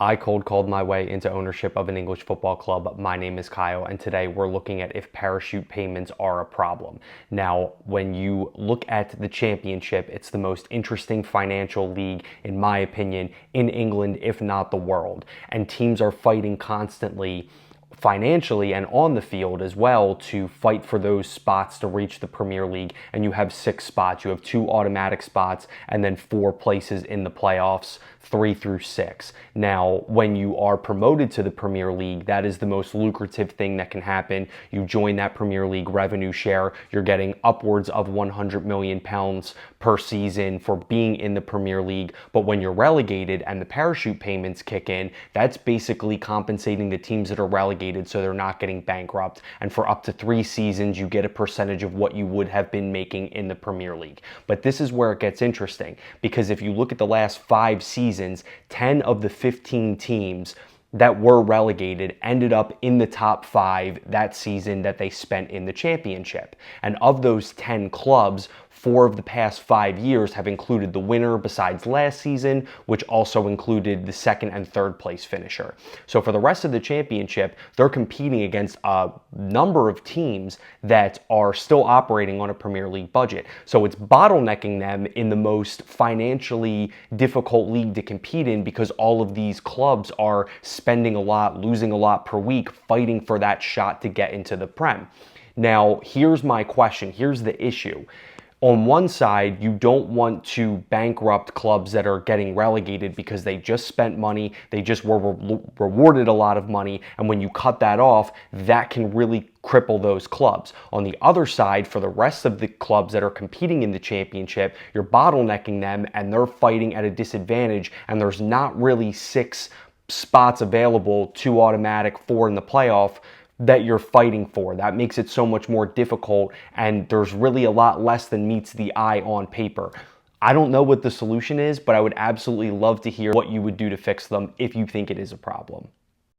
I cold called my way into ownership of an English football club. My name is Kyle, and today we're looking at if parachute payments are a problem. Now, when you look at the championship, it's the most interesting financial league, in my opinion, in England, if not the world. And teams are fighting constantly financially and on the field as well to fight for those spots to reach the Premier League. And you have 6 spots. You have 2 automatic spots and then 4 places in the playoffs, 3 through 6. Now, when you are promoted to the Premier League, that is the most lucrative thing that can happen. You join that Premier League revenue share. You're getting upwards of £100 million per season for being in the Premier League. But when you're relegated and the parachute payments kick in, that's basically compensating the teams that are relegated so they're not getting bankrupt. And for up to 3 seasons, you get a percentage of what you would have been making in the Premier League. But this is where it gets interesting, because if you look at the last 5 seasons, 10 of the 15 teams that were relegated ended up in the top 5 that season that they spent in the championship. And of those 10 clubs, 4 of the past 5 years have included the winner besides last season, which also included the 2nd and 3rd place finisher. So for the rest of the championship, they're competing against a number of teams that are still operating on a Premier League budget. So it's bottlenecking them in the most financially difficult league to compete in, because all of these clubs are spending a lot, losing a lot per week, fighting for that shot to get into the Prem. Now, here's my question. Here's the issue. On one side, you don't want to bankrupt clubs that are getting relegated because they just spent money, they just were rewarded a lot of money, and when you cut that off, that can really cripple those clubs. On the other side, for the rest of the clubs that are competing in the championship, you're bottlenecking them and they're fighting at a disadvantage, and there's not really 6 spots available, 2 automatic, 4 in the playoff, that you're fighting for. That makes it so much more difficult, and there's really a lot less than meets the eye on paper. I don't know what the solution is, but I would absolutely love to hear what you would do to fix them if you think it is a problem.